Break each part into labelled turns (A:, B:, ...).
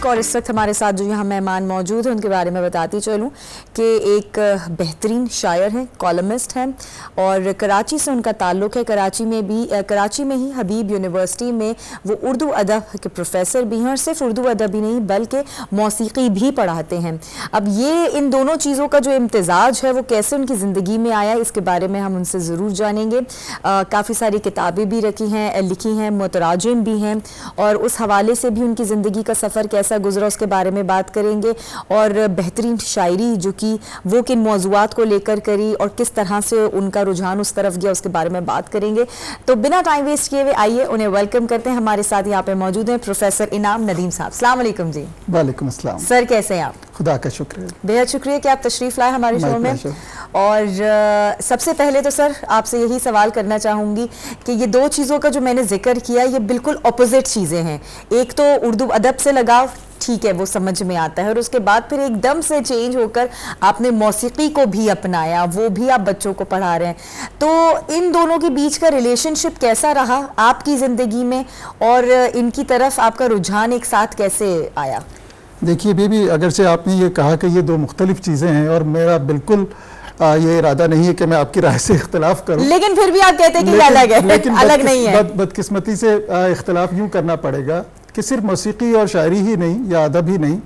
A: और इस वक्त हमारे साथ जो यहाँ मेहमान मौजूद हैं उनके बारे में बताती चलूँ कि एक बेहतरीन शायर हैं, कॉलमिस्ट हैं और कराची से उनका ताल्लुक़ है। कराची में ही हबीब यूनिवर्सिटी में वो उर्दू अदब के प्रोफेसर भी हैं और सिर्फ उर्दू अदब ही नहीं बल्कि मौसीकी भी पढ़ाते हैं। अब ये इन दोनों चीज़ों का जो इम्तिज़ाज है वो कैसे उनकी ज़िंदगी में आया, इसके बारे में हम उनसे ज़रूर जानेंगे। काफ़ी सारी किताबें भी लिखी हैं, मुतराजिम भी हैं और उस हवाले से भी उनकी ज़िंदगी का सफ़र कैसा गुजरा उसके बारे में बात करेंगे। और बेहतरीन शायरी जो कि वो किन मौज़ूआत को लेकर करी और किस तरह से उनका रुझान उस तरफ गया उसके बारे में बात करेंगे। तो बिना टाइम वेस्ट किए हुए आइए उन्हें वेलकम करते हैं। हमारे साथ यहाँ पे मौजूद हैं प्रोफेसर इनाम नदीम साहब। अस्सलाम वालेकुम जी।
B: वालेकुम अस्सलाम।
A: सर कैसे हैं आप?
B: खुदा का शुक्र है,
A: बेहद शुक्रिया कि आप तशरीफ़ लाए हमारे शो में। और सबसे पहले तो सर आपसे यही सवाल करना चाहूँगी कि ये दो चीज़ों का जो मैंने जिक्र किया ये बिल्कुल अपोजिट चीज़ें हैं। एक तो उर्दू अदब से लगाव, ठीक है, वो समझ में आता है, और उसके बाद फिर एकदम से चेंज होकर आपने मौसीकी को भी अपनाया, वो भी आप बच्चों को पढ़ा रहे हैं। तो इन दोनों के बीच का रिलेशनशिप कैसा रहा आपकी ज़िंदगी में और इनकी तरफ आपका रुझान एक साथ कैसे आया?
B: देखिए बेबी, अगर से आपने ये कहा कि ये दो मुख्तलिफ चीज़ें हैं और मेरा बिल्कुल ये इरादा नहीं है कि मैं आपकी राय से इख्तलाफ करूं, लेकिन
A: फिर भी आप कहते हैं कि अलग है, लेकिन अलग नहीं है।
B: बदकिस्मती से इख्तलाफ यूं करना पड़ेगा कि सिर्फ मौसीकी और शायरी ही नहीं या अदब ही नहीं,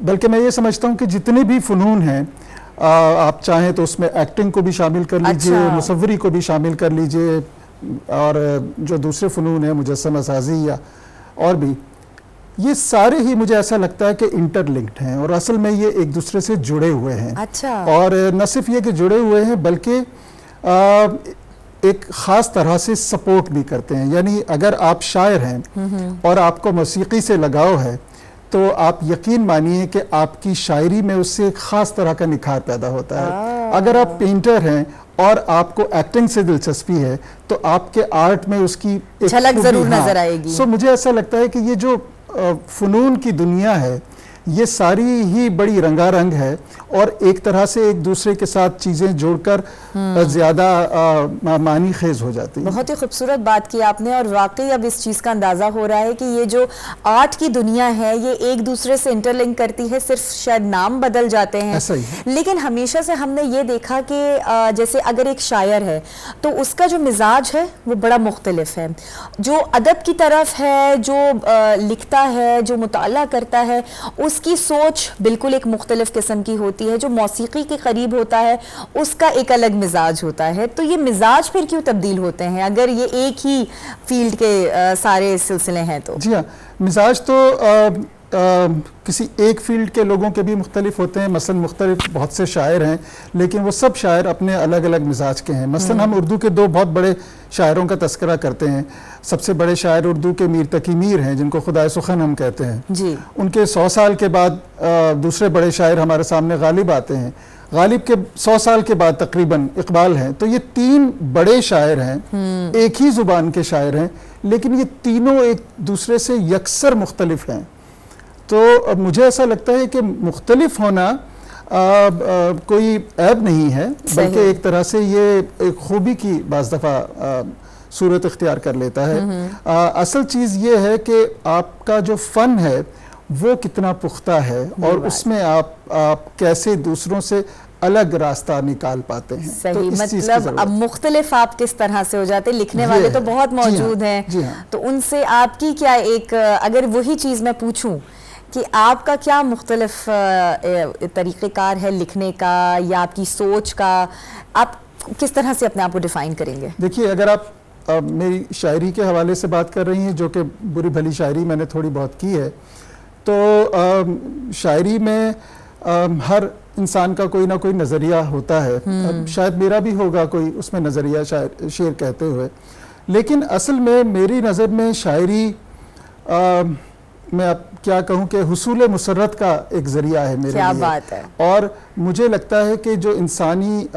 B: बल्कि मैं ये समझता हूँ कि जितने भी फ़नून हैं आप चाहें तो उसमें एक्टिंग को भी शामिल कर लीजिए, मुसव्वरी को भी शामिल कर लीजिए, और जो दूसरे फ़नून हैं मुजस्समा साज़ी या और भी, ये सारे ही मुझे ऐसा लगता है कि इंटरलिंक्ड हैं और असल में ये एक दूसरे से जुड़े हुए हैं।
A: अच्छा।
B: और न सिर्फ ये कि जुड़े हुए हैं बल्कि एक ख़ास तरह से सपोर्ट भी करते हैं। यानी अगर आप शायर हैं और आपको मौसीकी से लगाव है तो आप यकीन मानिए कि आपकी शायरी में उससे एक ख़ास तरह का निखार पैदा होता है। अगर आप पेंटर हैं और आपको एक्टिंग से दिलचस्पी है तो आपके आर्ट में उसकी
A: झलक ज़रूर नज़र आएगी।
B: सो मुझे ऐसा लगता है कि ये जो फ़नून की दुनिया है ये सारी ही बड़ी रंगारंग है और एक तरह से एक दूसरे के साथ चीज़ें जोड़कर ज़्यादा मानी खेज हो जाती है।
A: बहुत ही खूबसूरत बात की आपने और वाकई अब इस चीज़ का अंदाज़ा हो रहा है कि ये जो आर्ट की दुनिया है ये एक दूसरे से इंटरलिंक करती है, सिर्फ शायद नाम बदल जाते हैं।
B: ऐसा ही है।
A: लेकिन हमेशा से हमने ये देखा कि जैसे अगर एक शायर है तो उसका जो मिजाज है वो बड़ा मुख्तलिफ है, जो अदब की तरफ है, जो लिखता है, जो मुताला करता है, उसकी सोच बिल्कुल एक मुख्तलिफ किस्म की होती है, जो मौसीकी के करीब होता है उसका एक अलग मिजाज होता है। तो ये मिजाज फिर क्यों तब्दील होते हैं अगर ये एक ही फील्ड के सारे सिलसिले हैं? तो जी हाँ,
B: मिजाज तो किसी एक फील्ड के लोगों के भी मुख्तलिफ होते हैं। मसलन मुख्तलिफ बहुत से शायर हैं लेकिन वो सब शायर अपने अलग अलग मिजाज के हैं। मसलन हम उर्दू के दो बहुत बड़े शायरों का तस्करा करते हैं। सबसे बड़े शायर उर्दू के मीर तकी मीर हैं जिनको खुदाए सुखन हम कहते हैं
A: जी।
B: उनके 100 साल के बाद दूसरे बड़े शायर हमारे सामने गालिब आते हैं। गालिब के 100 साल के बाद तकरीबन इकबाल हैं। तो ये तीन बड़े शायर हैं, एक ही जुबान के शायर हैं, लेकिन ये तीनों एक दूसरे से यकसर मुख्तलिफ हैं। तो मुझे ऐसा लगता है कि मुख्तलिफ होना कोई ऐब नहीं है, बल्कि एक तरह से ये एक खूबी की बाज़ दफ़ा सूरत इख्तियार कर लेता है। असल चीज़ ये है कि आपका जो फ़न है वो कितना पुख्ता है और उसमें आप कैसे दूसरों से अलग रास्ता निकाल पाते हैं।
A: सही, तो मतलब अब मुख्तलिफ आप किस तरह से हो जाते हैं। लिखने वाले तो बहुत मौजूद हैं, तो उनसे आपकी क्या एक, अगर वही चीज़ मैं पूछूं कि आपका क्या मुख्तलिफ तरीक़ेकार है लिखने का या आपकी सोच का, आप किस तरह से अपने आप को डिफ़ाइन करेंगे?
B: देखिए, अगर आप मेरी शायरी के हवाले से बात कर रही हैं, जो कि बुरी भली शायरी मैंने थोड़ी बहुत की है, तो शायरी में हर इंसान का कोई ना कोई नज़रिया होता है। शायद मेरा भी होगा कोई उसमें नज़रिया शेर कहते हुए, लेकिन असल में मेरी नज़र में शायरी मैं अब क्या कहूँ कि हुसूल मुसर्रत का एक ज़रिया है मेरे लिए।
A: बात है।
B: और मुझे लगता है कि जो इंसानी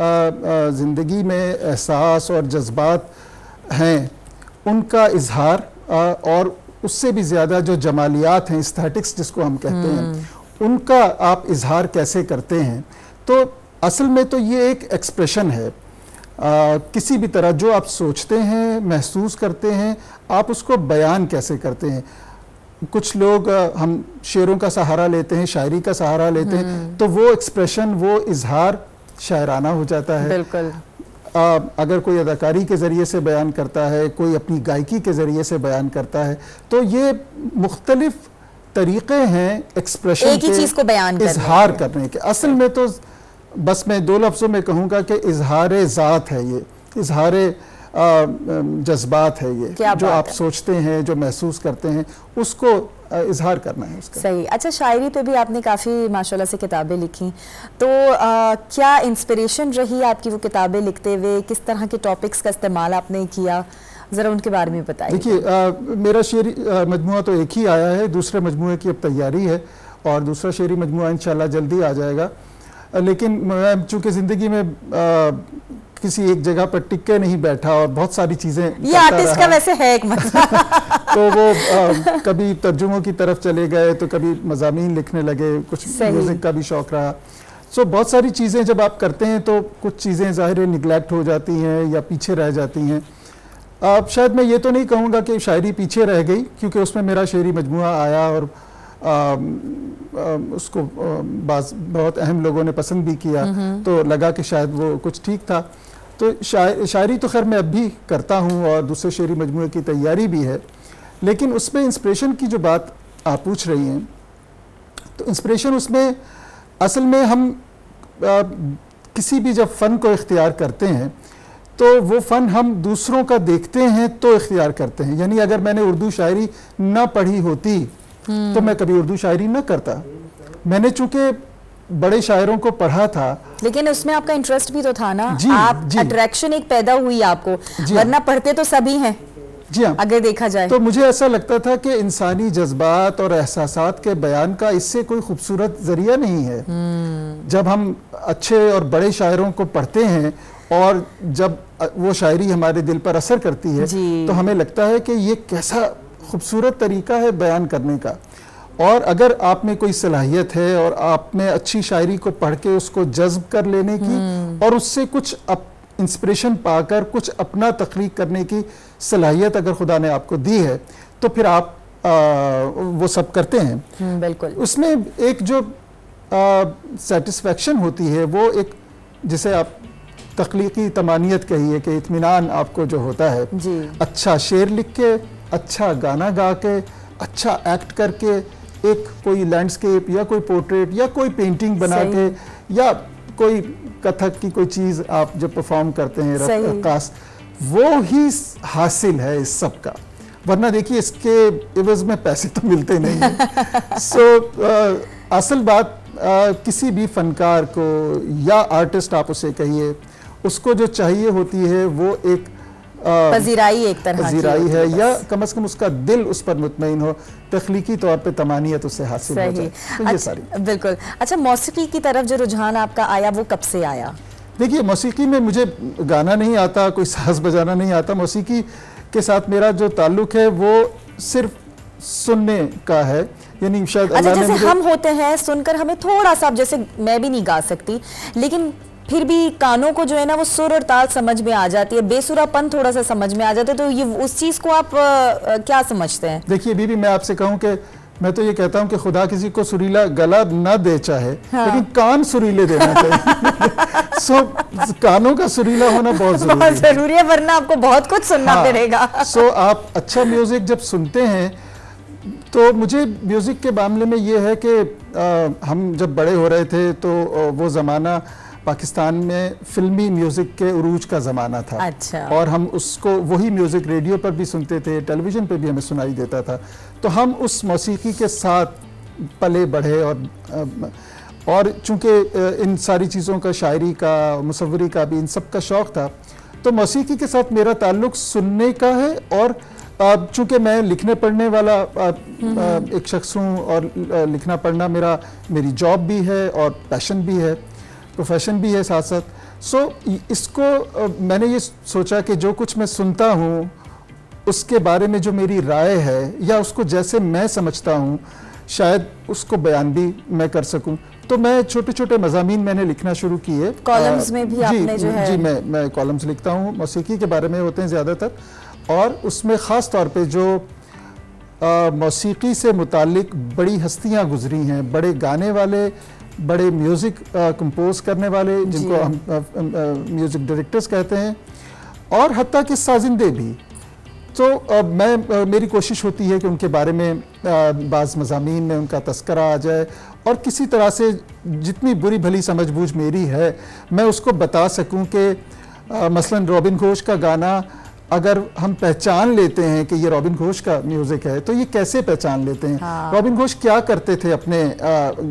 B: ज़िंदगी में एहसास और जज्बात हैं उनका इजहार, और उससे भी ज़्यादा जो जमालियात हैं, एस्थेटिक्स जिसको हम कहते हैं, उनका आप इजहार कैसे करते हैं। तो असल में तो ये एक एक्सप्रेशन है। किसी भी तरह जो आप सोचते हैं, महसूस करते हैं, आप उसको बयान कैसे करते हैं। कुछ लोग हम शेरों का सहारा लेते हैं, शायरी का सहारा लेते हैं, तो वो एक्सप्रेशन, वो इजहार शायराना हो जाता है।
A: बिल्कुल।
B: अगर कोई अदाकारी के ज़रिए से बयान करता है, कोई अपनी गायकी के ज़रिए से बयान करता है, तो ये मुख्तलिफ तरीक़े हैं एक्सप्रेशन
A: एक ही चीज़ को बयान करने
B: इजहार करने के। असल में तो बस मैं 2 लफ्ज़ों में कहूँगा कि इजहार ज़ात है ये, इजहार जज्बात है ये, जो आप सोचते हैं, जो महसूस करते हैं, उसको इजहार करना है उसका।
A: सही। अच्छा, शायरी पे भी आपने काफ़ी माशाल्लाह से किताबें लिखी, तो क्या इंस्पिरेशन रही आपकी वो किताबें लिखते हुए? किस तरह के टॉपिक्स का इस्तेमाल आपने किया, ज़रा उनके बारे में बताइए।
B: देखिए, मेरा शेरी मजमुआ तो एक ही आया है, दूसरे मजमुए की अब तैयारी है और दूसरा शेरी मजमुआ इंशाल्लाह जल्दी आ जाएगा। लेकिन मैं चूँकि ज़िंदगी में किसी एक जगह पर टिक के नहीं बैठा और बहुत सारी चीज़ें,
A: ये आर्टिस्ट का वैसे है एक मसला
B: तो वो कभी तर्जुमों की तरफ चले गए, तो कभी मज़ामीन लिखने लगे, कुछ म्यूज़िक का भी शौक़ रहा। सो बहुत सारी चीज़ें जब आप करते हैं तो कुछ चीज़ें ज़ाहिर निगलेक्ट हो जाती हैं या पीछे रह जाती हैं। अब शायद मैं ये तो नहीं कहूँगा कि शायरी पीछे रह गई, क्योंकि उसमें मेरा शेरी मजमुआ आया और उसको बहुत अहम लोगों ने पसंद भी किया, तो लगा कि शायद वो कुछ ठीक था। तो शायरी तो खैर मैं अब भी करता हूँ और दूसरे शेरी मजमुए की तैयारी भी है, लेकिन उसमें इंस्पिरेशन की जो बात आप पूछ रही हैं, तो इंस्पिरेशन उसमें असल में हम किसी भी जब फ़न को इख्तियार करते हैं तो वो फ़न हम दूसरों का देखते हैं तो इख्तियार करते हैं। यानी अगर मैंने उर्दू शायरी ना पढ़ी होती तो मैं कभी उर्दू शायरी ना करता। मैंने चूँकि बड़े शायरों को पढ़ा था,
A: लेकिन उसमें आपका इंटरेस्ट भी तो था ना।
B: जी,
A: आप
B: जी,
A: अट्रैक्शन एक पैदा हुई आपको, वरना पढ़ते तो सभी हैं।
B: जी हाँ,
A: अगर देखा जाए
B: तो मुझे ऐसा लगता था कि इंसानी जज्बात और एहसासात के बयान का इससे कोई खूबसूरत जरिया नहीं है। जब हम अच्छे और बड़े शायरों को पढ़ते हैं और जब वो शायरी हमारे दिल पर असर करती है, तो हमें लगता है कि ये कैसा खूबसूरत तरीका है बयान करने का। और अगर आप में कोई सलाहियत है और आप में अच्छी शायरी को पढ़ के उसको जज्ब कर लेने की और उससे कुछ इंस्पिरेशन पाकर कुछ अपना तख्लीक करने की सलाहियत अगर खुदा ने आपको दी है, तो फिर आप वो सब करते हैं।
A: बिल्कुल।
B: उसमें एक जो सेटिस्फेक्शन होती है, वो एक जिसे आप तख्लीकी तमानियत कहिए कि इत्मीनान आपको जो होता है, अच्छा शेर लिख के, अच्छा गाना गा के, अच्छा एक्ट करके, एक कोई लैंडस्केप या कोई पोर्ट्रेट या कोई पेंटिंग बना के, या कोई कथक की कोई चीज़ आप जब परफॉर्म करते हैं रक्कास, वो ही हासिल है इस सब का। वरना देखिए इसके इवज़ में पैसे तो मिलते नहीं हैं। सो असल बात किसी भी फनकार को या आर्टिस्ट आप उसे कहिए, उसको जो चाहिए होती है वो एक
A: पजीराई, एक तरह
B: पजीराई है, या कम से कम उसका दिल उस पर मुतमईन हो, तख्लीकी तौर पे तमानियत उससे हासिल हो जाए। तो ये सारी
A: बिल्कुल। अच्छा, मौसीकी की तरफ जो रुझान आपका आया वो कब से आया?
B: देखिए, मौसीकी में मुझे गाना नहीं आता, कोई साज बजाना नहीं आता। मौसीकी के साथ मेरा जो ताल्लुक है वो सिर्फ सुनने का है। यानी शायद
A: अच्छा, जैसे हम होते हैं सुनकर हमें थोड़ा सा, जैसे मैं भी नहीं गा सकती, लेकिन फिर भी कानों को जो है ना वो सुर और ताल समझ में आ जाती है, बेसुरापन थोड़ा सा समझ में आ जाता है। तो ये उस चीज को आप क्या समझते हैं?
B: देखिए बीबी, मैं आपसे कहूँ कि मैं तो ये कहता हूँ कि खुदा किसी को सुरीला गला ना दे चाहे, लेकिन कान सुरीले देना चाहिए। सो कानों का सुरीला होना बहुत
A: जरूरी है, वरना आपको बहुत कुछ सुनना पड़ेगा।
B: सो आप अच्छा म्यूजिक जब सुनते हैं, तो मुझे म्यूजिक के मामले में ये है कि हम जब बड़े हो रहे थे तो वो ज़माना पाकिस्तान में फिल्मी म्यूज़िक के उरूज का ज़माना था।
A: अच्छा। और
B: हम उसको वही म्यूज़िक रेडियो पर भी सुनते थे, टेलीविज़न पर भी हमें सुनाई देता था। तो हम उस मौसीकी के साथ पले बढ़े और चूँकि इन सारी चीज़ों का, शायरी का, मुसव्वरी का भी, इन सब का शौक़ था, तो मौसीकी के साथ मेरा ताल्लुक़ सुनने का है। और चूँकि मैं लिखने पढ़ने वाला एक शख्स हूँ और लिखना पढ़ना मेरी जॉब भी है और पैशन भी है, प्रोफेशन भी है साथ साथ। सो इसको मैंने ये सोचा कि जो कुछ मैं सुनता हूँ उसके बारे में जो मेरी राय है या उसको जैसे मैं समझता हूँ, शायद उसको बयान भी मैं कर सकूँ। तो मैं छोटे छोटे मज़ामीन मैंने लिखना शुरू किए।
A: कॉलम्स में भी आपने जो है?
B: जी, मैं कॉलम्स लिखता हूँ, मौसीकी के बारे में होते हैं ज़्यादातर, और उसमें ख़ास तौर पे जो मौसीकी से मुतालिक बड़ी हस्तियां गुजरी हैं, बड़े गाने वाले, बड़े म्यूज़िक कंपोज करने वाले, जिनको हम म्यूज़िक डायरेक्टर्स कहते हैं, और हत्ता कि साजिंदे भी। तो मेरी कोशिश होती है कि उनके बारे में बाज़ मज़ामीन में उनका तस्करा आ जाए, और किसी तरह से जितनी बुरी भली समझ बूझ मेरी है मैं उसको बता सकूं कि मसलन रॉबिन घोष का गाना अगर हम पहचान लेते हैं कि ये रॉबिन घोष का म्यूज़िक है, तो ये कैसे पहचान लेते हैं?
A: हाँ।
B: रॉबिन घोष क्या करते थे अपने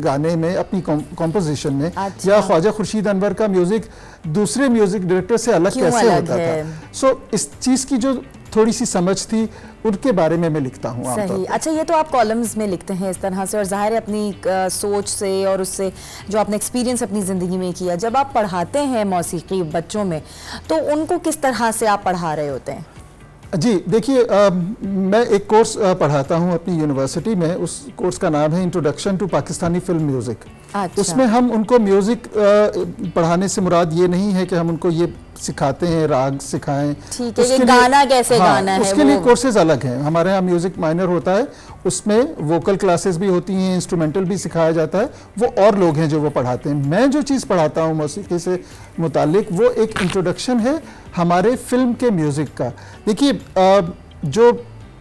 B: गाने में, अपनी कॉम्पोजिशन में?
A: अच्छा।
B: या ख्वाजा खुर्शीद अनवर का म्यूज़िक दूसरे म्यूज़िक डायरेक्टर से अलग कैसे होता था? सो इस चीज़ की जो थोड़ी सी समझ थी, उनके बारे में मैं लिखता हूँ आमतौर
A: सही।
B: पर।
A: अच्छा, ये तो आप कॉलम्स में लिखते हैं इस तरह से, और जाहिर है अपनी सोच से और उससे जो आपने एक्सपीरियंस अपनी ज़िंदगी में किया, जब आप पढ़ाते हैं मौसीकी बच्चों में, तो उनको किस तरह से आप पढ़ा रहे होते हैं?
B: जी देखिए, मैं एक कोर्स पढ़ाता हूँ अपनी यूनिवर्सिटी में। उस कोर्स का नाम है introduction to Pakistani film music.
A: अच्छा।
B: उसमें हम उनको म्यूज़िक पढ़ाने से मुराद ये नहीं है कि हम उनको ये सिखाते हैं राग सिखाएं,
A: ठीक है, कि गाना कैसे गाना है,
B: उसके लिए कोर्सेज अलग हैं। हमारे यहाँ म्यूज़िक माइनर होता है, उसमें वोकल क्लासेस भी होती हैं, इंस्ट्रूमेंटल भी सिखाया जाता है, वो और लोग हैं जो वो पढ़ाते हैं। मैं जो चीज़ पढ़ाता हूँ मौसीकी से मुतालिक, वो एक इंट्रोडक्शन है हमारे फिल्म के म्यूज़िक का। देखिए, जो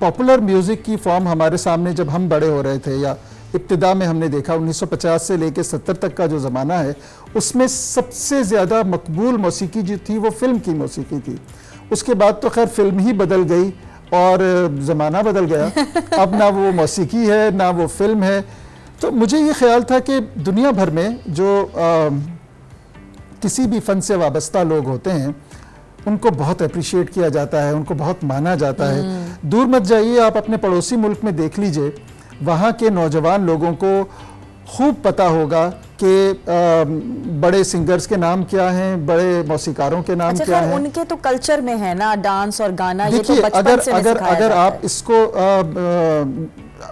B: पॉपुलर म्यूज़िक की फॉर्म हमारे सामने जब हम बड़े हो रहे थे, या इब्तिदा में हमने देखा 1950 से लेकर 70 तक का जो ज़माना है, उसमें सबसे ज़्यादा मकबूल मौसीकी जो थी वो फिल्म की मौसीकी थी। उसके बाद तो खैर फिल्म ही बदल गई और ज़माना बदल गया। अब ना वो मौसीकी है ना वो फिल्म है। तो मुझे ये ख्याल था कि दुनिया भर में जो किसी भी फ़न से वाबस्ता लोग होते हैं, उनको बहुत अप्रिशिएट किया जाता है, उनको बहुत माना जाता है। दूर मत जाइए, आप अपने पड़ोसी मुल्क में देख लीजिए, वहाँ के नौजवान लोगों को खूब पता होगा कि बड़े सिंगर्स के नाम क्या हैं, बड़े मौसीकारों के नाम क्या हैं।
A: उनके तो कल्चर में है ना डांस और गाना, ये तो
B: देखिए,
A: बचपन से सिखाया
B: अगर
A: जाता
B: है।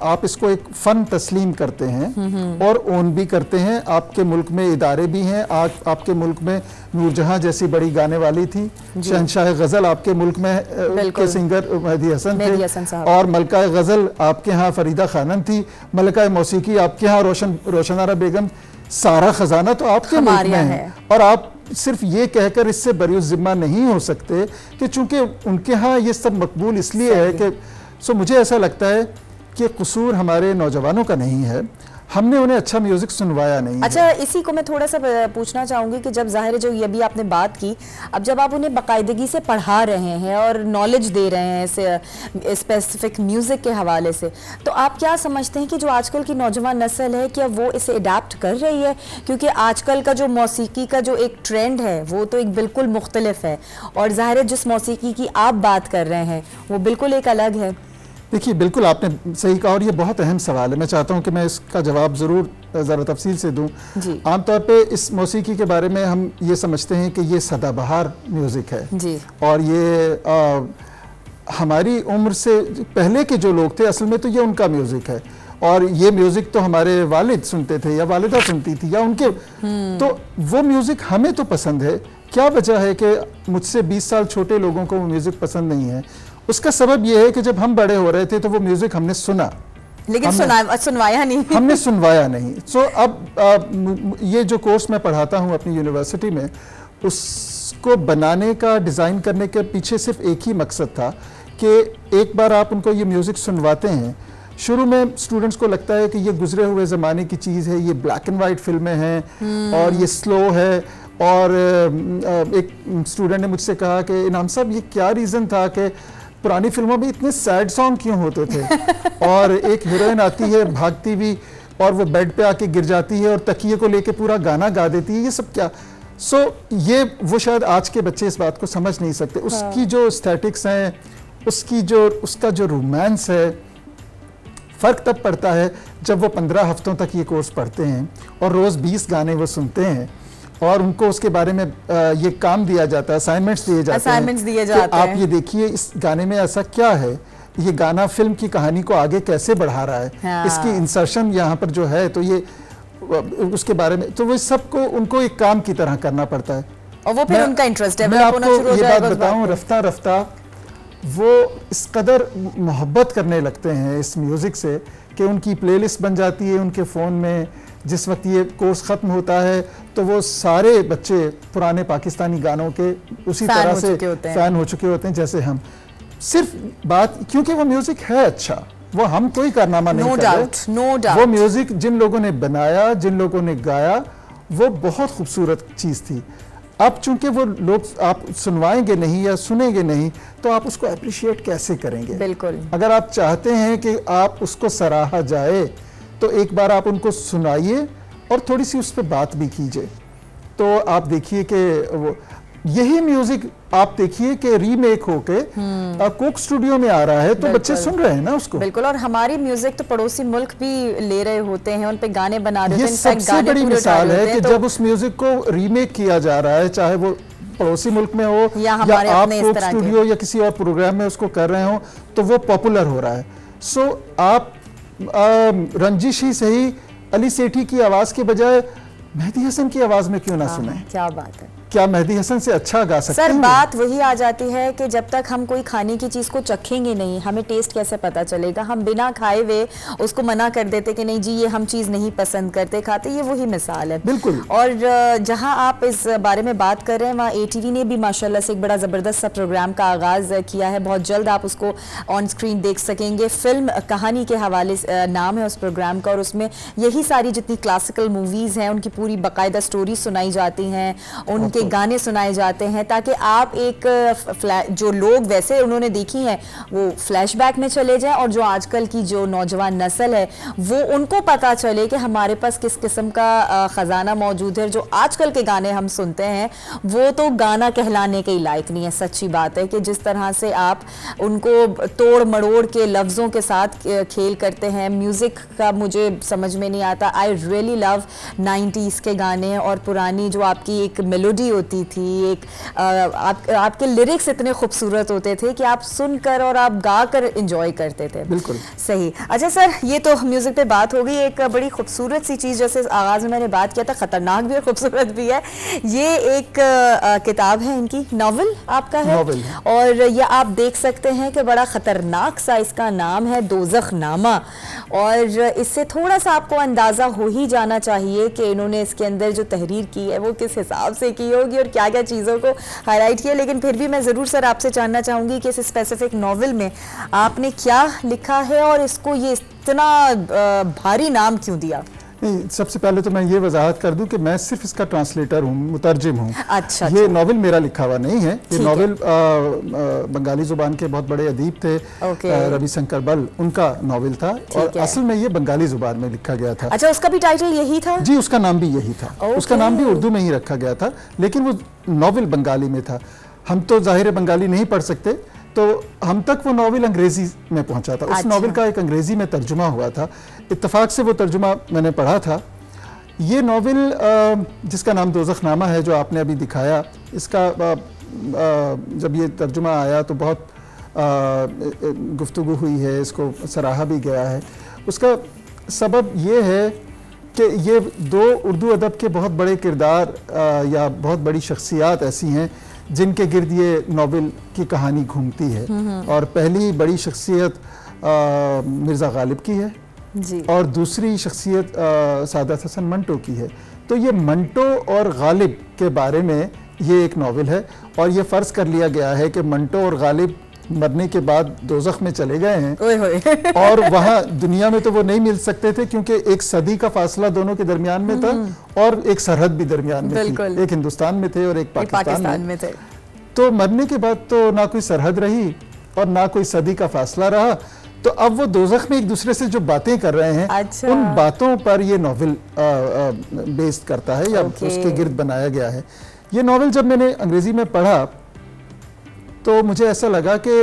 B: आप इसको एक फ़न तस्लीम करते हैं और ओन भी करते हैं। आपके मुल्क में इदारे भी हैं। आपके मुल्क में नूरजहां जैसी बड़ी गाने वाली थी, शहंशाह गज़ल आपके मुल्क में के सिंगर मेहदी हसन थे, और मलका गज़ल आपके यहाँ फरीदा खानम थी, मलका मौसीकी आपके यहाँ रोशनारा बेगम। सारा खजाना तो आपके मुल्क में है, और आप सिर्फ ये कहकर इससे बरी ज़िम्मा नहीं हो सकते कि चूंकि उनके यहाँ ये सब मकबूल इसलिए है कि मुझे ऐसा लगता है कि कसूर हमारे नौजवानों का नहीं है, हमने उन्हें अच्छा म्यूजिक सुनवाया नहीं।
A: अच्छा, इसी को मैं थोड़ा सा पूछना चाहूँगी कि जब जाहिर है जो ये भी आपने बात की, अब जब आप उन्हें बाकायदगी से पढ़ा रहे हैं और नॉलेज दे रहे हैं स्पेसिफिक म्यूज़िक के हवाले से, तो आप क्या समझते हैं कि जो आजकल की नौजवान नस्ल है, क्या वो इसे अडाप्ट कर रही है? क्योंकि आजकल का जो मौसीकी का जो एक ट्रेंड है वो तो एक बिल्कुल मुख्तलिफ है, और जाहिर है जिस मौसीकी की आप बात कर रहे हैं वो बिल्कुल एक अलग है।
B: देखिए, बिल्कुल आपने सही कहा, और ये बहुत अहम सवाल है। मैं चाहता हूँ कि मैं इसका जवाब ज़रूर ज़रा तफसील से दूँ। आमतौर पे इस मौसीकी के बारे में हम ये समझते हैं कि ये सदाबहार म्यूज़िक है जी। और ये हमारी उम्र से पहले के जो लोग थे, असल में तो ये उनका म्यूज़िक है, और ये म्यूज़िक तो हमारे वालिद सुनते थे या वालिदा सुनती थी या उनके, तो वो म्यूज़िक हमें तो पसंद है। क्या वजह है कि मुझसे 20 साल छोटे लोगों को वो म्यूज़िक पसंद नहीं है? उसका सबब यह है कि जब हम बड़े हो रहे थे तो वो म्यूजिक हमने सुना, लेकिन
A: सुनवाया नहीं।
B: हमने सुनवाया नहीं। सो अब ये जो कोर्स मैं पढ़ाता हूँ अपनी यूनिवर्सिटी में, उसको बनाने का, डिज़ाइन करने के पीछे सिर्फ एक ही मकसद था कि एक बार आप उनको ये म्यूज़िक सुनवाते हैं, शुरू में स्टूडेंट्स को लगता है कि ये गुजरे हुए ज़माने की चीज़ है, ये ब्लैक एंड वाइट फिल्में हैं और ये स्लो है। और एक स्टूडेंट ने मुझसे कहा कि इनाम साहब, ये क्या रीज़न था कि पुरानी फिल्मों में इतने सैड सॉन्ग क्यों होते थे? और एक हीरोइन आती है भागती हुई और वो बेड पे आके गिर जाती है और तकिए को लेके पूरा गाना गा देती है, ये सब क्या? ये वो शायद आज के बच्चे इस बात को समझ नहीं सकते। उसकी जो एस्थेटिक्स हैं, उसका जो रोमांस है, फ़र्क तब पड़ता है जब वो 15 हफ्तों तक ये कोर्स पढ़ते हैं और रोज़ 20 गाने वो सुनते हैं, और उनको उसके बारे में ये काम दिया जाता है, असाइनमेंट्स दिए जाते हैं। आप ये देखिए इस गाने में ऐसा क्या है, ये गाना फिल्म की कहानी को आगे कैसे बढ़ा रहा है, इसकी इंसर्शन यहाँ पर जो है, तो ये उसके बारे में, तो वो सबको उनको एक काम की तरह करना पड़ता है,
A: और वो फिर उनका इंटरेस्ट है।
B: मैं आपको ये बात बताऊं, रफ्ता रफ्ता वो इस कदर मोहब्बत करने लगते हैं इस म्यूज़िक से कि उनकी प्लेलिस्ट बन जाती है उनके फ़ोन में। जिस वक्त ये कोर्स ख़त्म होता है तो वो सारे बच्चे पुराने पाकिस्तानी गानों के उसी तरह से फ़ैन हो चुके होते हैं जैसे हम। सिर्फ बात क्योंकि वो म्यूज़िक है अच्छा, वो हम कोई कारनामा नहीं कर रहे।
A: नो डाउट
B: वो म्यूज़िक जिन लोगों ने बनाया, जिन लोगों ने गाया, वो बहुत खूबसूरत चीज़ थी। अब चूंकि वो लोग आप सुनवाएंगे नहीं या सुनेंगे नहीं तो आप उसको अप्रिशिएट कैसे करेंगे?
A: बिल्कुल।
B: अगर आप चाहते हैं कि आप उसको सराहा जाए तो एक बार आप उनको सुनाइए और थोड़ी सी उस पर बात भी कीजिए। तो आप देखिए कि वो यही म्यूजिक आप देखिए कि रीमेक होके कोक स्टूडियो में आ रहा है तो बच्चे सुन रहे हैं ना उसको।
A: बिल्कुल। और हमारी म्यूजिक तो पड़ोसी मुल्क भी ले रहे होते हैं, उन पे गाने बना रहे होते हैं।
B: ये सबसे बड़ी मिसाल है कि जब उस म्यूजिक को रीमेक किया जा रहा है, चाहे वो पड़ोसी मुल्क में हो या आप कोक स्टूडियो या किसी और प्रोग्राम में उसको कर रहे हो, तो वो पॉपुलर हो रहा है। सो आप रंजिश ही सही अली सेठी की आवाज के बजाय मेहदी हसन की आवाज में क्यों ना सुने?
A: क्या बात है।
B: क्या मेहदी हसन से अच्छा गा सकते हैं?
A: सर बात वही आ जाती है कि जब तक हम कोई खाने की चीज को चखेंगे नहीं, हमें टेस्ट कैसे पता चलेगा? हम बिना खाए हुए उसको मना कर देते कि नहीं जी ये हम चीज नहीं पसंद करते खाते। ये वही मिसाल है।
B: बिल्कुल।
A: और जहां आप इस बारे में बात कर रहे हैं वहाँ ATV ने भी माशाल्लाह से एक बड़ा जबरदस्त सा प्रोग्राम का आगाज किया है। बहुत जल्द आप उसको ऑन स्क्रीन देख सकेंगे। फिल्म कहानी के हवाले नाम है उस प्रोग्राम का, और उसमें यही सारी जितनी क्लासिकल मूवीज हैं उनकी पूरी बाकायदा स्टोरी सुनाई जाती हैं, उनके गाने सुनाए जाते हैं, ताकि आप एक जो लोग वैसे उन्होंने देखी हैं वो फ्लैशबैक में चले जाएं, और जो आजकल की जो नौजवान नस्ल है वो उनको पता चले कि हमारे पास किस किस्म का खजाना मौजूद है। जो आजकल के गाने हम सुनते हैं वो तो गाना कहलाने के ही लायक नहीं है। सच्ची बात है कि जिस तरह से आप उनको तोड़ मड़ोड़ के लफ्ज़ों के साथ खेल करते हैं, म्यूज़िक का मुझे समझ में नहीं आता। आई रियली लव 90s के गाने और पुरानी जो आपकी एक मेलोडी होती थी, एक आपके लिरिक्स इतने खूबसूरत होते थे कि आप सुनकर और आप गाकर एंजॉय करते थे।
B: बिल्कुल
A: सही। अच्छा सर, ये तो म्यूजिक पे बात हो गई। एक बड़ी खूबसूरत सी चीज जैसे आगाज में मैंने बात किया था, खतरनाक भी और खूबसूरत भी है। ये एक किताब है इनकी, नॉवल आपका है, और ये आप देख सकते हैं कि बड़ा खतरनाक सा इसका नाम है दोज़खनामा। और इससे थोड़ा सा आपको अंदाजा हो ही जाना चाहिए कि इन्होंने इसके अंदर जो तहरीर की है वो किस हिसाब से की होगी और क्या क्या चीज़ों को हाईलाइट किया। लेकिन फिर भी मैं ज़रूर सर आपसे जानना चाहूँगी कि इस स्पेसिफिक नॉवल में आपने क्या लिखा है और इसको ये इतना भारी नाम क्यों दिया?
B: नहीं, सबसे पहले तो मैं ये वजाहत कर दूं कि मैं सिर्फ इसका ट्रांसलेटर हूँ, मुतरजिम हूँ।
A: अच्छा,
B: ये नॉवल मेरा लिखा हुआ नहीं है। ये नॉवल बंगाली जुबान के बहुत बड़े अदीब थे, रविशंकर बल, उनका नॉवल था और असल में ये बंगाली जुबान में लिखा गया था।
A: अच्छा, उसका भी टाइटल यही था?
B: जी, उसका नाम भी यही था। उसका नाम भी उर्दू में ही रखा गया था, लेकिन वो नॉवल बंगाली में था। हम तो जाहिर बंगाली नहीं पढ़ सकते, तो हम तक वो नॉवल अंग्रेजी में पहुंचा था। उस नॉवल का एक अंग्रेजी में तर्जुमा हुआ था, इत्तेफाक से वो तर्जुमा मैंने पढ़ा था। ये नॉवल जिसका नाम दोज़खनामा है जो आपने अभी दिखाया, इसका जब ये तर्जुमा आया तो बहुत गुफ्तगू हुई है, इसको सराहा भी गया है। उसका सबब ये है कि ये दो उर्दू अदब के बहुत बड़े किरदार या बहुत बड़ी शख्सियात ऐसी हैं जिनके गिर्द ये नॉवल की कहानी घूमती है। और पहली बड़ी शख्सियत मिर्ज़ा गालिब की है
A: जी, और
B: दूसरी शख्सियत सादत हसन मंटो की है। तो ये मंटो और गालिब के बारे में ये एक नॉवल है, और ये फ़र्ज़ कर लिया गया है कि मंटो और गालिब मरने के बाद दोज़ख में चले गए हैं और वहाँ दुनिया में तो वो नहीं मिल सकते थे क्योंकि एक सदी का फासला दोनों के दरमियान में था और एक सरहद भी दरमियान में थी। एक हिंदुस्तान में थे और एक पाकिस्तान में थे। तो मरने के बाद तो ना कोई सरहद रही और ना कोई सदी का फासला रहा। तो अब वो दोज़ख में एक दूसरे से जो बातें कर रहे हैं,
A: अच्छा,
B: उन बातों पर ये नॉवल बेस्ड करता है या उसके गिर्द बनाया गया है। ये नॉवल जब मैंने अंग्रेजी में पढ़ा तो मुझे ऐसा लगा कि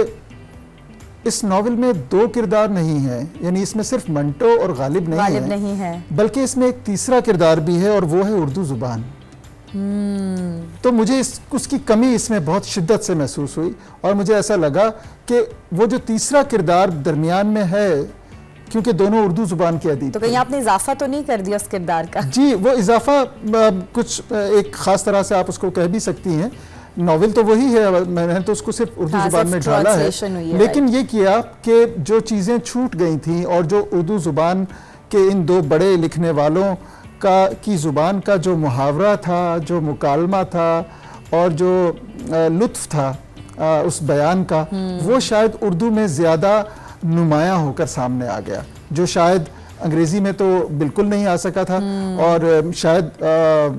B: इस नॉवल में दो किरदार नहीं है, यानी इसमें सिर्फ मंटो और गालिब नहीं है, बल्कि इसमें एक तीसरा किरदार भी है और वो है उर्दू जुबान। तो मुझे उसकी कमी इसमें बहुत शिद्दत से महसूस हुई और मुझे ऐसा लगा कि वो जो तीसरा किरदार दरमियान में है, क्योंकि दोनों उर्दू जुबान के अदीब,
A: तो कहीं आपने इजाफा तो नहीं कर दिया उस किरदार का?
B: जी, वो इजाफा कुछ एक खास तरह से आप उसको कह भी सकती हैं, नॉवेल तो वही है, मैंने तो उसको सिर्फ उर्दू
A: हाँ,
B: जुबान में
A: सिर्फ
B: ढाला है,
A: translation हुई है,
B: लेकिन ये किया कि जो चीज़ें छूट गई थी और जो उर्दू जुबान के इन दो बड़े लिखने वालों की ज़ुबान का जो मुहावरा था, जो मुकालमा था और जो लुत्फ़ था उस बयान का, वो शायद उर्दू में ज़्यादा नुमायाँ होकर सामने आ गया, जो शायद अंग्रेज़ी में तो बिल्कुल नहीं आ सका था और शायद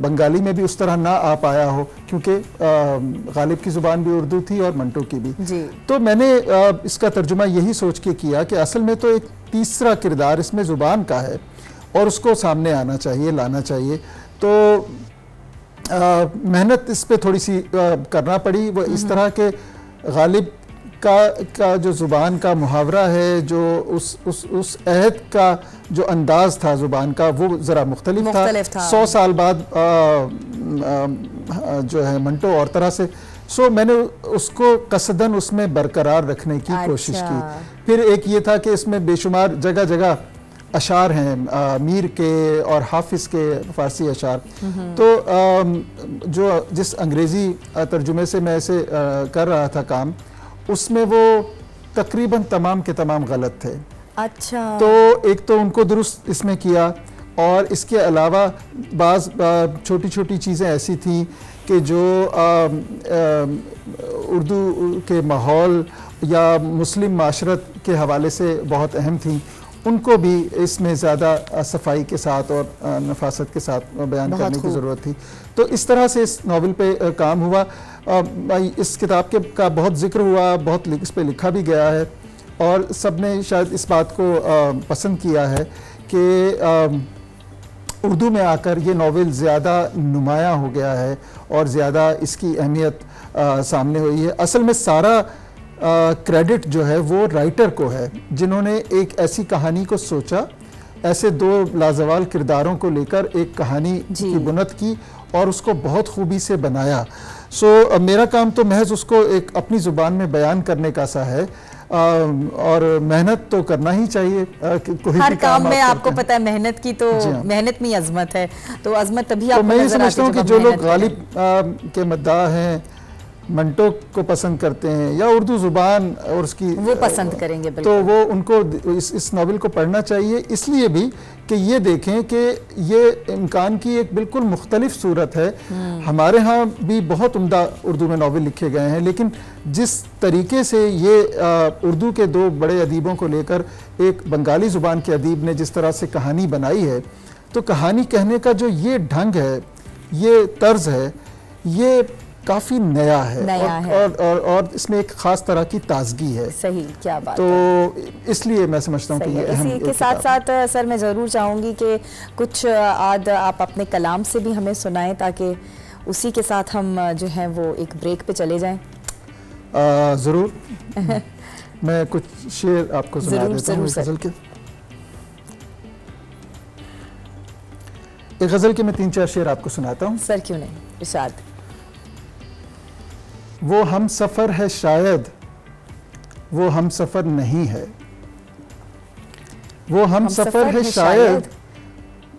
B: बंगाली में भी उस तरह ना आ पाया हो, क्योंकि गालिब की ज़ुबान भी उर्दू थी और मंटो की भी
A: जी।
B: तो मैंने इसका तर्जुमा यही सोच के किया कि असल में तो एक तीसरा किरदार इसमें ज़ुबान का है और उसको सामने आना चाहिए, लाना चाहिए। तो मेहनत इस पे थोड़ी सी करना पड़ी। वो इस तरह के गालिब का जो ज़ुबान का मुहावरा है, जो उस अहद का जो अंदाज़ था ज़ुबान का, वो ज़रा मुख्तलिफ था। 100 साल बाद जो है मंटो और तरह से, सो मैंने उसको कसदन उसमें बरकरार रखने की कोशिश की। फिर एक ये था कि इसमें बेशुमार जगह जगह अशार हैं मीर के और हाफिज़ के फ़ारसी अशार। तो जो जिस अंग्रेज़ी तर्जुमे से मैं ऐसे कर रहा था काम, उसमें वो तकरीबन तमाम के तमाम गलत थे।
A: अच्छा।
B: तो एक तो उनको दुरुस्त इसमें किया और इसके अलावा बाज़ छोटी छोटी चीज़ें ऐसी थी कि जो उर्दू के माहौल या मुस्लिम माशरत के हवाले से बहुत अहम थी, उनको भी इसमें ज़्यादा सफाई के साथ और नफासत के साथ बयान करने की ज़रूरत थी। तो इस तरह से इस नावल पे काम हुआ। इस किताब का बहुत ज़िक्र हुआ, बहुत इस पे लिखा भी गया है और सब ने शायद इस बात को पसंद किया है कि उर्दू में आकर ये नावल ज़्यादा नुमायाँ हो गया है और ज़्यादा इसकी अहमियत सामने हुई है। असल में सारा क्रेडिट जो है वो राइटर को है, जिन्होंने एक ऐसी कहानी को सोचा, ऐसे दो लाजवाल किरदारों को लेकर एक कहानी की बुनत की और उसको बहुत खूबी से बनाया। सो मेरा काम तो महज उसको एक अपनी ज़ुबान में बयान करने का सा है और मेहनत तो करना ही चाहिए। कोई
A: हर
B: भी
A: काम में आपको पता है मेहनत की तो मेहनत में अजमत है, तो अजमत तभी आपको
B: मैं ये समझता हूँ कि जो लोग गालिब के मद्दाह हैं, मंटो को पसंद करते हैं या उर्दू ज़ुबान और उसकी
A: वो पसंद करेंगे,
B: तो वो उनको इस नावल को पढ़ना चाहिए, इसलिए भी कि ये देखें कि ये इम्कान की एक बिल्कुल मुख्तलिफ सूरत है। हमारे यहाँ भी बहुत उम्दा उर्दू में नावल लिखे गए हैं, लेकिन जिस तरीके से ये उर्दू के दो बड़े अदीबों को लेकर एक बंगाली ज़ुबान के अदीब ने जिस तरह से कहानी बनाई है, तो कहानी कहने का जो ये ढंग है, ये तर्ज है, ये काफ़ी नया है, और इसमें एक ख़ास तरह की ताजगी है।
A: सही, क्या बात
B: तो
A: है।
B: इसलिए मैं समझता हूँ कि ये अहम
A: इसी के साथ साथ सर मैं ज़रूर चाहूँगी कि कुछ आद आप अपने कलाम से भी हमें सुनाएं, ताकि उसी के साथ हम जो है वो एक ब्रेक पे चले जाएं।
B: ज़रूर मैं कुछ शेर आपको सुना देता हूँ गज़ल के। एक गज़ल के मैं 3-4 शेर आपको सुनाता हूँ।
A: सर क्यों नहीं, इरशाद।
B: वो हम सफ़र है शायद, वो हम सफ़र नहीं है। वो हम सफ़र है शायद,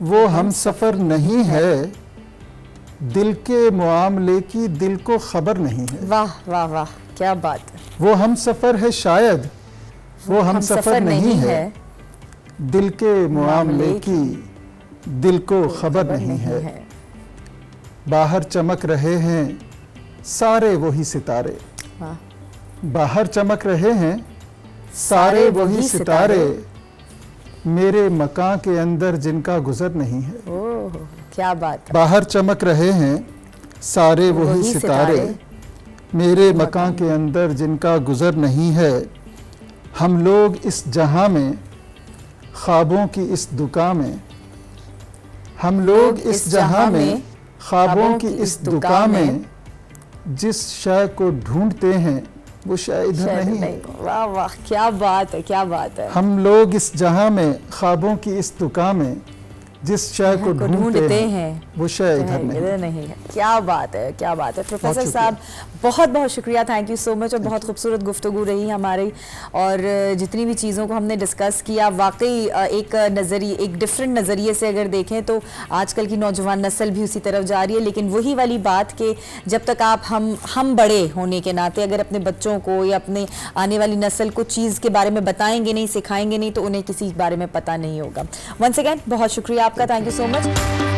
B: वो हम सफ़र नहीं है। दिल के मुआमले की दिल को खबर नहीं है।
A: वाह वाह वाह, क्या बात है।
B: वो हम सफ़र है शायद, वो हम सफ़र नहीं है। दिल के मुआमले की दिल को खबर नहीं है। बाहर चमक रहे हैं सारे वही सितारे। बाहर चमक रहे हैं सारे वही सितारे, मेरे मकान के अंदर जिनका गुजर नहीं है।
A: ओह, क्या बात है।
B: बाहर चमक रहे हैं सारे वही सितारे, मेरे मकान के अंदर जिनका गुजर नहीं है। हम लोग इस जहां में ख्वाबों की इस दुकान में, हम लोग इस जहां में ख्वाबों की इस दुकान में, जिस शय को ढूंढते हैं वो शय इधर नहीं है।
A: वाह वाह, क्या बात है, क्या बात है।
B: हम लोग इस जहां में ख्वाबों की इस दुकान में, जिस शय को ढूंढते हैं वो शय इधर
A: नहीं है। क्या बात है, क्या बात है प्रोफेसर साहब, बहुत बहुत शुक्रिया, थैंक यू सो मच। और बहुत खूबसूरत गुफ्तगू रही हमारी, और जितनी भी चीज़ों को हमने डिस्कस किया, वाकई एक नज़रिए, एक डिफरेंट नज़रिए से अगर देखें तो आजकल की नौजवान नस्ल भी उसी तरफ जा रही है। लेकिन वही वाली बात कि जब तक आप हम बड़े होने के नाते अगर अपने बच्चों को या अपने आने वाली नस्ल को चीज़ के बारे में बताएंगे नहीं, सिखाएंगे नहीं, तो उन्हें किसी बारे में पता नहीं होगा। वंस अगेन बहुत शुक्रिया आपका, थैंक यू सो मच।